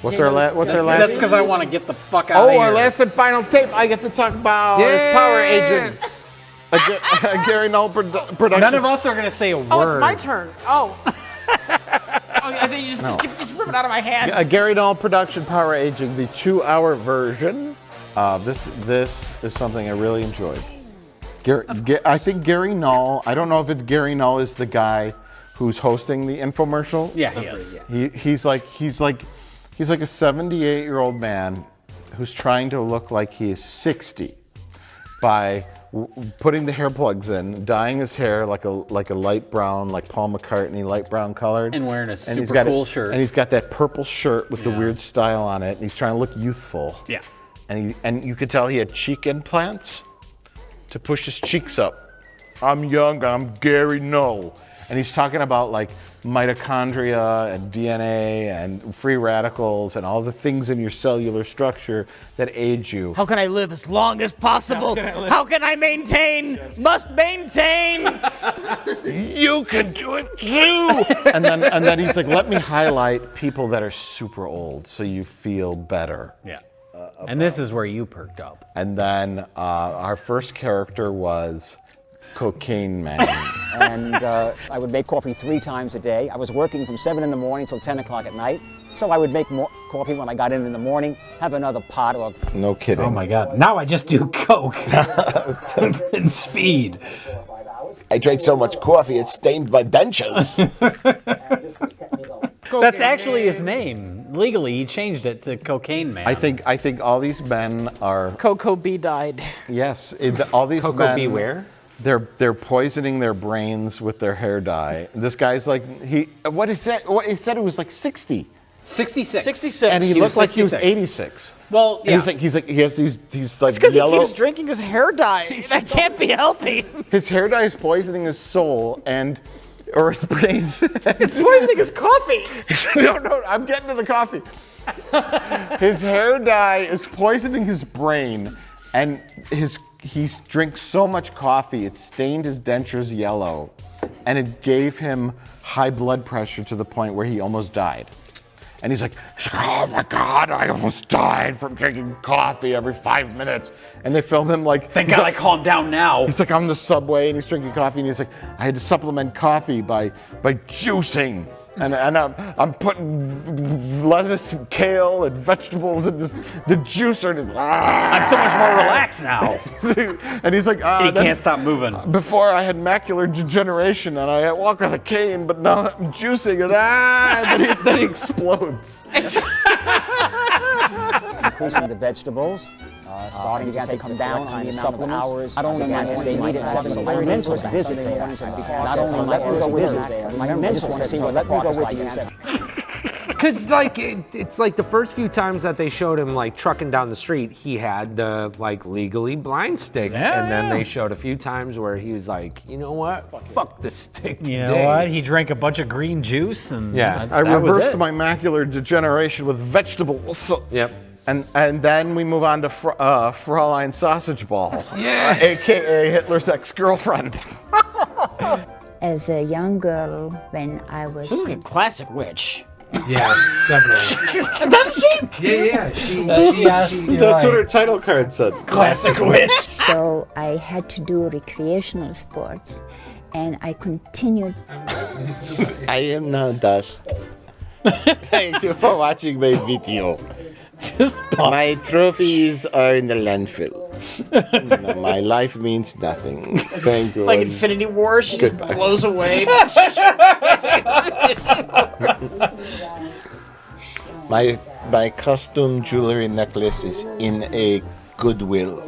What's our last? That's because I want to get the fuck out of here. Our last and final tape. I get to talk about his Power Agent. A Gary Null production. None of us are going to say a word. Oh, it's my turn. Oh. I think you just keep ripping out of my hands. A Gary Null production, Power Aging, the 2-hour version. This is something I really enjoyed. I think Gary Null. I don't know if it's Gary Null is the guy who's hosting the infomercial. Yeah, he is. He's like a 78-year-old man who's trying to look like he is 60 by putting the hair plugs in, dyeing his hair like a light brown, like Paul McCartney, light brown colored, and wearing a super cool shirt. And he's got that purple shirt with the weird style on it, and he's trying to look youthful. Yeah. And you could tell he had cheek implants to push his cheeks up. I'm young, I'm Gary Null. And he's talking about like mitochondria and DNA and free radicals and all the things in your cellular structure that age you. How can I live as long as possible? How can I maintain? Must maintain. You can do it too. and then he's like, let me highlight people that are super old so you feel better. Yeah. And this is where you perked up. And then our first character was Cocaine Man. And I would make coffee 3 times a day. I was working from 7 in the morning till 10 o'clock at night. So I would make more coffee when I got in the morning, have another pot or... No kidding. Oh my God. Now I just do Coke and speed. I drank so much coffee, it stained my dentures. That's actually his name. Legally, he changed it to Cocaine Man. I think all these men are... Cocoa Bee died. Yes, all these Cocoa men... Beware? They're poisoning their brains with their hair dye. This guy's like, he said it was like 60. 66. 66. And he looked like he was 86. Well, yeah. And he has these like It's because he yellow... keeps drinking his hair dye. That can't be healthy. His hair dye is poisoning his soul or his brain. It's poisoning his coffee. No, I'm getting to the coffee. His hair dye is poisoning his brain, and he drinks so much coffee, it stained his dentures yellow, and it gave him high blood pressure to the point where he almost died. And he's like, oh my God, I almost died from drinking coffee every 5 minutes. And they film him like... Thank God I calmed down now. He's like on the subway and he's drinking coffee and he's like, I had to supplement coffee by juicing. And I'm putting lettuce and kale and vegetables in the juicer. And I'm so much more relaxed now. And he's like, he can't stop moving. Before I had macular degeneration and I walk with a cane, but now I'm juicing and then he explodes. Increasing the vegetables. Starting to come down on the amount of hours. Not only want to say meet at 7:30. My mentors visit there. Not only let me go visit there. My mentors want to see what let me go with you. Because like it's like the first few times that they showed him like trucking down the street, he had the like legally blind stick, and then they showed a few times where he was like, you know what, fuck this stick today. You know what? He drank a bunch of green juice, and I reversed my macular degeneration with vegetables. Yep. And then we move on to Fraulein Sausage Ball, a.k.a. Hitler's ex-girlfriend. As a young girl, when I was... She's like a classic witch. Yeah, definitely. Doesn't she? Yeah. She That's what her title card said. Classic witch. So I had to do recreational sports, and I continued. I am now dust. Thank you for watching my video. My trophies are in the landfill. No, my life means nothing. Thank you. Like Infinity War, she just blows away. My custom jewelry necklace is in a Goodwill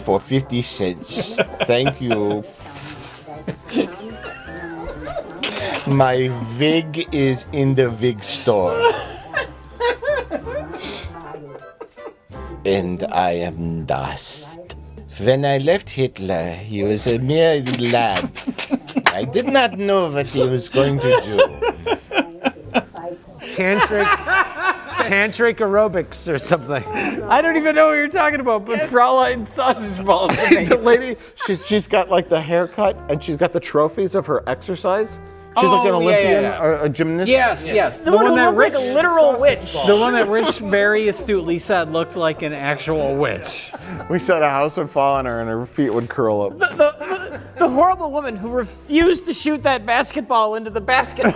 for 50 cents. Thank you. My wig is in the wig store. And I am dust. When I left Hitler, he was a mere lad. I did not know what he was going to do. Tantric aerobics or something. I don't even know what you're talking about, but Fraulein Sausage Ball. The lady, she's got like the haircut and she's got the trophies of her exercise. She's like an Oh, yeah, Olympian yeah. or a gymnast. Yes. The one who looked like a literal witch. The one that Rich very astutely said looked like an actual witch. We said a house would fall on her and her feet would curl up. The horrible woman who refused to shoot that basketball into the basket.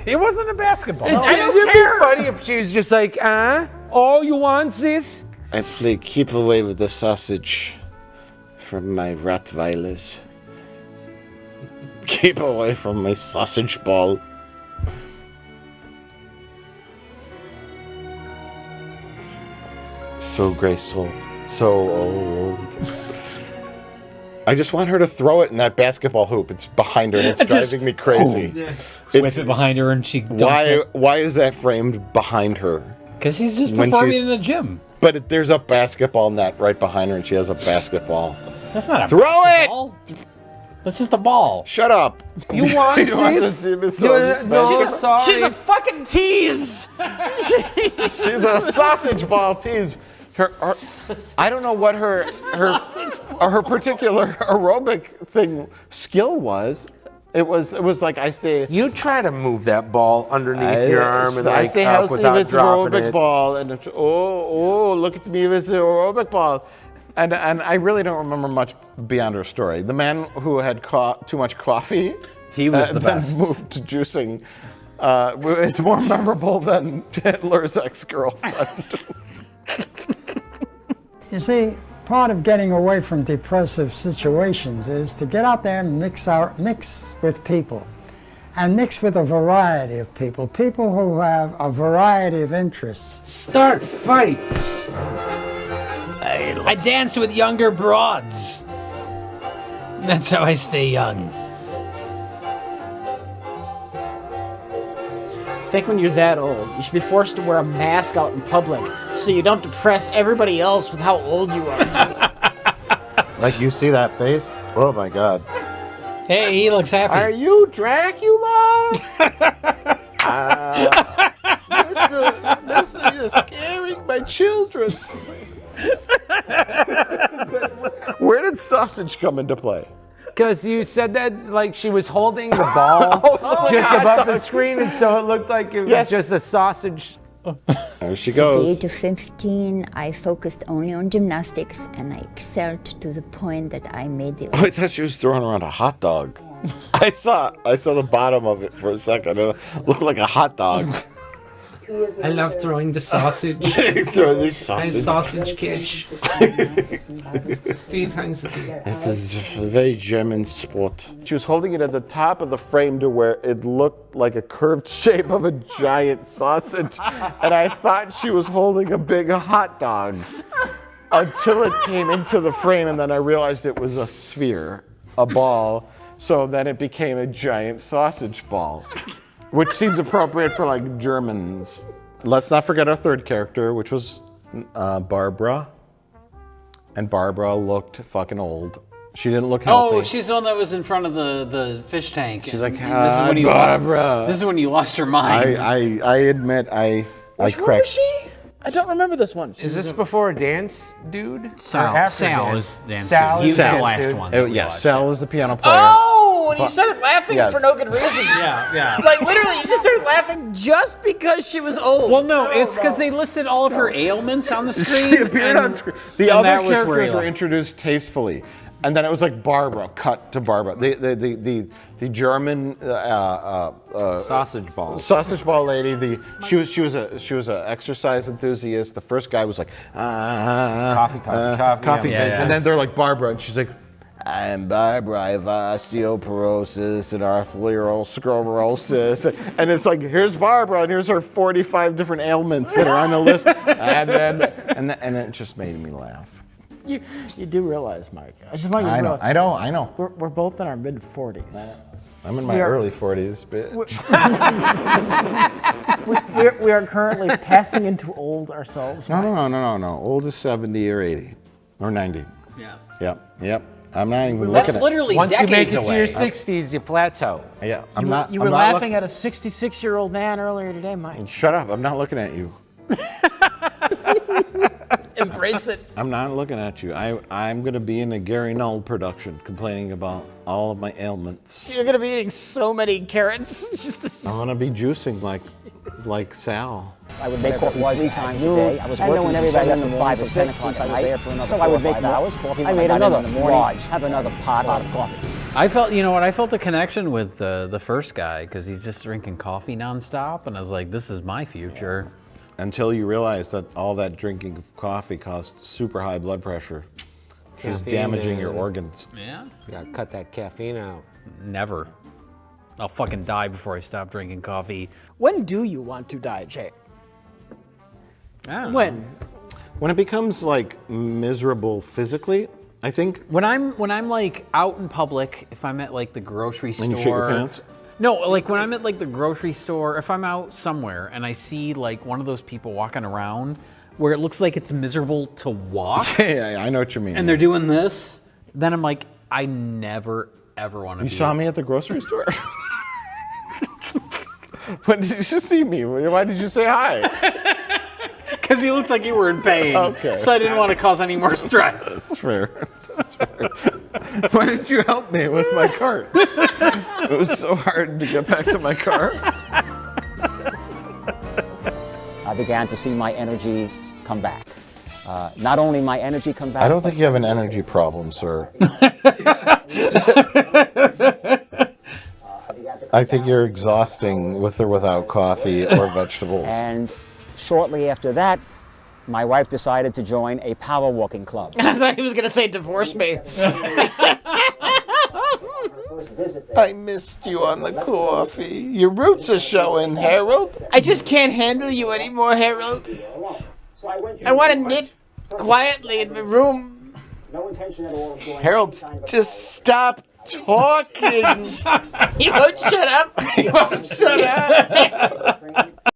It wasn't a basketball. I don't It'd care. be funny if she was just like, all you want is. I play keep away with the sausage from my Rottweilers. Keep away from my sausage ball. So graceful, so old. I just want her to throw it in that basketball hoop. It's behind her and it's driving me crazy. Whip it behind her and she dumps Why is that framed behind her? Because she's just When performing she's- in a gym. But there's a basketball net right behind her and she has a basketball. That's not a Throw it! basketball. That's just a ball. Shut up. You want You want to this? see Miss No, Sausage no, Basket? sorry. She's a fucking tease. She's a sausage ball tease. I don't know what her particular aerobic skill was. It was like I stay. You try to move that ball underneath your arm and I like stay up healthy if without it's dropping aerobic it. ball, and it's, look at me if it's an aerobic ball, and I really don't remember much beyond her story. The man who had too much coffee, He was the then best. moved to juicing. Is more memorable than Hitler's ex-girlfriend. You see, part of getting away from depressive situations is to get out there and mix with people. And mix with a variety of people who have a variety of interests. Start fights. I dance with younger broads. That's how I stay young. I think when you're that old, you should be forced to wear a mask out in public so you don't depress everybody else with how old you are. Like you see that face? Oh my God. Hey, he looks happy. Are you Dracula? You're scaring my children. Where did sausage come into play? Because you said that like she was holding the ball just above the screen, and so it looked like it was just a sausage. There she At the goes. age of 15, I focused only on gymnastics, and I excelled to the point that I made the. I thought she was throwing around a hot dog. I saw the bottom of it for a second. It looked like a hot dog. I love throwing the sausage. Throwing this Ein sausage. sausage catch. These kinds of things. This is a very German sport. She was holding it at the top of the frame to where it looked like a curved shape of a giant sausage. And I thought she was holding a big hot dog until it came into the frame. And then I realized it was a sphere, a ball. So then it became a giant sausage ball, which seems appropriate for like Germans. Let's not forget our third character, which was Barbara. And Barbara looked fucking old. She didn't look healthy. Oh, she's the one that was in front of the fish tank. She's like, And "Hi, Barbara." This is when you lost your mind. I admit I Which one cracked. was she? I don't remember this one. Is this before a dance dude? Sal. Or after Sal dance? is dance Sal dude. He is was the dance last dude. one. Oh, yeah, Sal is the piano player. Oh, and you started laughing Yes. for no good reason. yeah. Like literally, you just started laughing just because she was old. Well, no, it's because they listed all of her ailments on the screen. She appeared on screen. The and other that was where he characters were laughed. introduced tastefully, and then it was like Barbara, cut to Barbara. The German Sausage balls. sausage ball lady. She was a exercise enthusiast. The first guy was like Coffee. and then they're like Barbara, and she's like, I'm Barbara. I have osteoporosis and arthrosclerosis, and it's like here's Barbara, and here's her 45 different ailments that are on the list, and it just made me laugh. you do realize, Mike. I just want you to I realize know. we're both in our mid 40s. I'm in my We are- early 40s, bitch. We are currently passing into old ourselves. No. Old is 70 or 80 or 90. Yeah. Yep. I'm not even That's looking at. literally Once you make decades it to away. your 60s, you plateau. Yeah, I'm not. You I'm were not laughing at a 66-year-old man earlier today, Mike. Shut up! I'm not looking at you. Embrace it. I'm not looking at you. I'm going to be in a Gary Null production complaining about all of my ailments. You're gonna be eating so many carrots. I'm going to be juicing like Sal. I would make coffee 3 times a day. I was working when everybody left at 5 or 6 since I was there for another 4 or 5 hours. I made another large, have another pot of coffee. I felt, you know what? I felt a connection with the first guy because he's just drinking coffee nonstop, and I was like, this is my future. Until you realize that all that drinking of coffee caused super high blood pressure. Just Caffeine, damaging your organs. Yeah. You gotta cut that caffeine out. Never. I'll fucking die before I stop drinking coffee. When do you want to die, Jay? I don't know. When it becomes like miserable physically, I think. When I'm like out in public, if I'm at like the grocery store. When you shit your pants? No, like when I'm at like the grocery store, if I'm out somewhere and I see like one of those people walking around where it looks like it's miserable to walk. Yeah, I know what you mean. And they're doing this, then I'm like, I never ever want to be. You saw me at the grocery store? When did you see me? Why did you say hi? Because you looked like you were in pain. Okay. So I didn't want to cause any more stress. That's fair. That's fair. Why didn't you help me with my cart? It was so hard to get back to my car. I began to see my energy come back. Not only my energy come back. I don't think you have an energy problem, sir. I think you're exhausting with or without coffee or vegetables. And shortly after that, my wife decided to join a power walking club. I thought he was gonna say divorce me. I missed you on the coffee. Your roots are showing, Harold. I just can't handle you anymore, Harold. I want to knit quietly in my room. No intention at all of going. Harold, just stop talking. You won't shut up. You won't shut up.